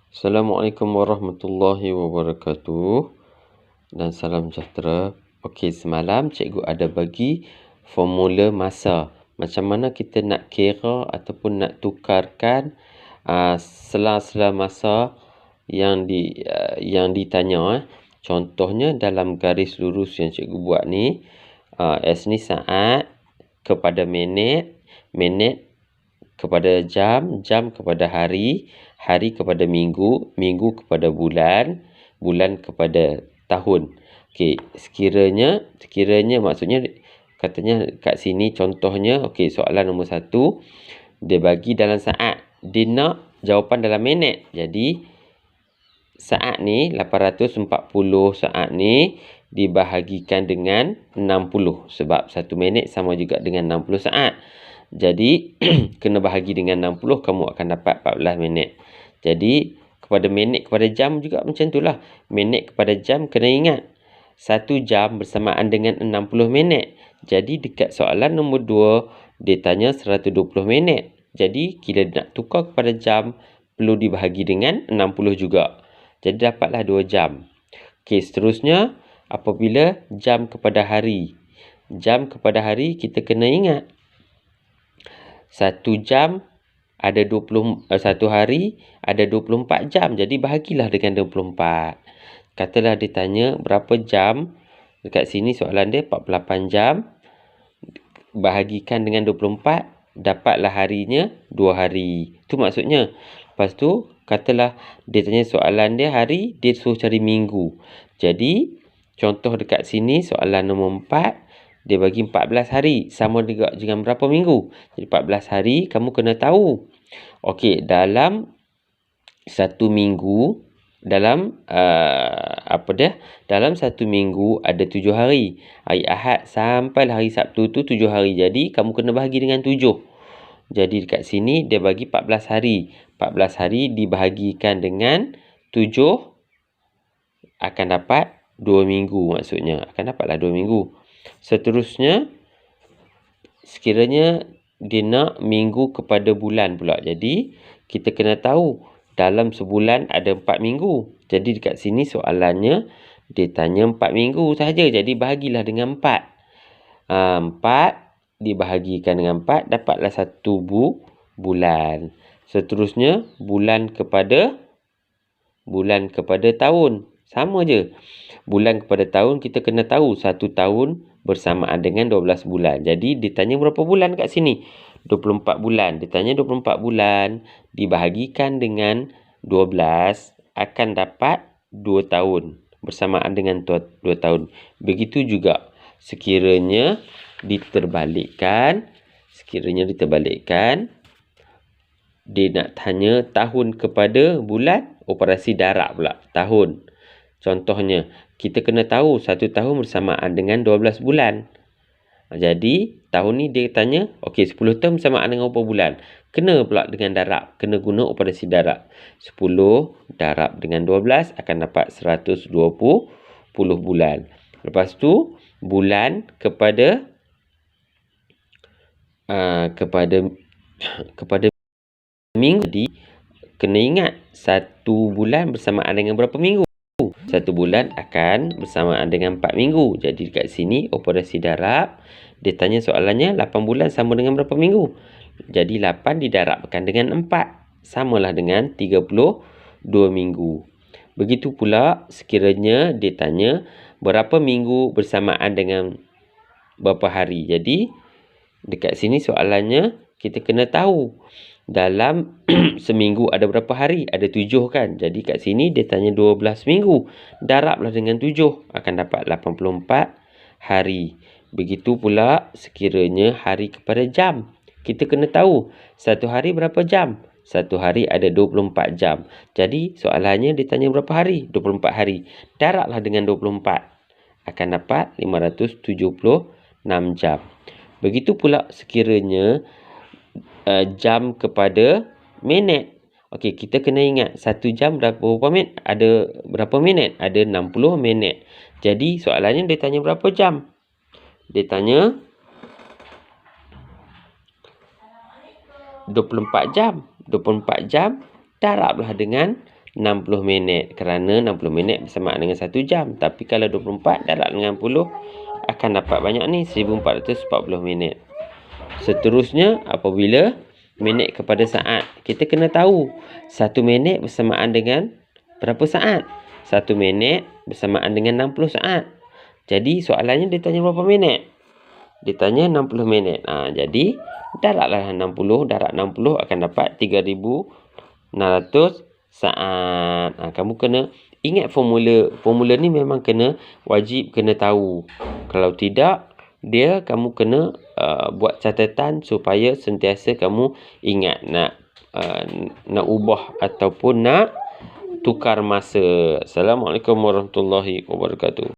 Assalamualaikum warahmatullahi wabarakatuh dan salam sejahtera. Okey, semalam cikgu ada bagi formula masa. Macam mana kita nak kira ataupun nak tukarkan sela-sela masa yang ditanya. Contohnya dalam garis lurus yang cikgu buat ni, S ni saat kepada minit, minit kepada jam, jam kepada hari, hari kepada minggu, minggu kepada bulan, bulan kepada tahun. Okey, sekiranya maksudnya katanya kat sini contohnya, okey, soalan nombor 1 dia bagi dalam saat. Dia nak jawapan dalam minit. Jadi saat ni 840 saat ni dibahagikan dengan 60 sebab 1 minit sama juga dengan 60 saat. Jadi kena bahagi dengan 60, kamu akan dapat 14 minit. Jadi kepada minit kepada jam juga macam itulah. Minit kepada jam kena ingat 1 jam bersamaan dengan 60 minit. Jadi dekat soalan nombor 2 dia tanya 120 minit. Jadi bila nak tukar kepada jam perlu dibahagi dengan 60 juga. Jadi dapatlah 2 jam. Okey, seterusnya apabila jam kepada hari. Jam kepada hari kita kena ingat 1 jam ada 1 hari ada 24 jam. Jadi bahagilah dengan 24. Katalah dia tanya berapa jam. Dekat sini soalan dia 48 jam. Bahagikan dengan 24. Dapatlah harinya 2 hari. Itu maksudnya. Lepas tu katalah dia tanya soalan dia hari. Dia suruh cari minggu. Jadi contoh dekat sini soalan nombor 4. Dia bagi 14 hari. Sama juga dengan berapa minggu. Jadi 14 hari kamu kena tahu. Okey, dalam 1 minggu, dalam dalam 1 minggu ada 7 hari. Hari Ahad sampai hari Sabtu tu 7 hari. Jadi kamu kena bahagi dengan 7. Jadi dekat sini dia bagi 14 hari. 14 hari dibahagikan dengan 7 akan dapat 2 minggu maksudnya. Akan dapatlah 2 minggu. Seterusnya, sekiranya dia nak minggu kepada bulan pula. Jadi, kita kena tahu dalam sebulan ada 4 minggu. Jadi, dekat sini soalannya, dia tanya 4 minggu sahaja. Jadi, bahagilah dengan 4. 4 dibahagikan dengan 4, dapatlah 1 bulan. Seterusnya, bulan kepada tahun. Sama je. Bulan kepada tahun, kita kena tahu 1 tahun bersamaan dengan 12 bulan. Jadi, dia tanya berapa bulan kat sini? 24 bulan. Dia tanya 24 bulan dibahagikan dengan 12 akan dapat 2 tahun. Bersamaan dengan 2 tahun. Begitu juga sekiranya diterbalikkan, dia nak tanya tahun kepada bulan, operasi darab pula. Tahun. Contohnya, kita kena tahu 1 tahun bersamaan dengan 12 bulan. Jadi, tahun ni dia tanya, okey, 10 tahun bersamaan dengan berapa bulan? Kena pula dengan darab. Kena guna operasi darab. 10 darab dengan 12 akan dapat 120 bulan. Lepas tu, bulan kepada minggu. Jadi, kena ingat 1 bulan bersamaan dengan berapa minggu? 1 bulan akan bersamaan dengan 4 minggu. Jadi dekat sini operasi darab. Dia tanya soalannya 8 bulan sama dengan berapa minggu? Jadi 8 didarabkan dengan 4. Samalah dengan 32 minggu. Begitu pula sekiranya dia tanya berapa minggu bersamaan dengan berapa hari. Jadi dekat sini soalannya kita kena tahu dalam seminggu ada berapa hari? Ada 7 kan? Jadi kat sini dia tanya 12 minggu. Darablah dengan 7. Akan dapat 84 hari. Begitu pula sekiranya hari kepada jam. Kita kena tahu 1 hari berapa jam? 1 hari ada 24 jam. Jadi soalannya dia tanya berapa hari? 24 hari. Darablah dengan 24. Akan dapat 576 jam. Begitu pula sekiranya jam kepada minit. Okey, kita kena ingat 1 jam berapa minit? Ada berapa minit? Ada 60 minit. Jadi soalannya dia tanya berapa jam? Dia tanya 24 jam. 24 jam darablah dengan 60 minit. Kerana 60 minit bersamaan dengan 1 jam. Tapi kalau 24 darab dengan 10 akan dapat banyak ni, 1440 minit. Seterusnya, apabila minit kepada saat, kita kena tahu 1 minit bersamaan dengan berapa saat. 1 minit bersamaan dengan 60 saat. Jadi soalannya dia tanya berapa minit? Dia tanya 60 minit. Jadi darablah 60, darab 60 akan dapat 3600 saat. Kamu kena ingat formula. Formula ni memang wajib kena tahu. Kalau tidak, kamu kena buat catatan supaya sentiasa kamu ingat nak ubah ataupun nak tukar masa. Assalamualaikum warahmatullahi wabarakatuh.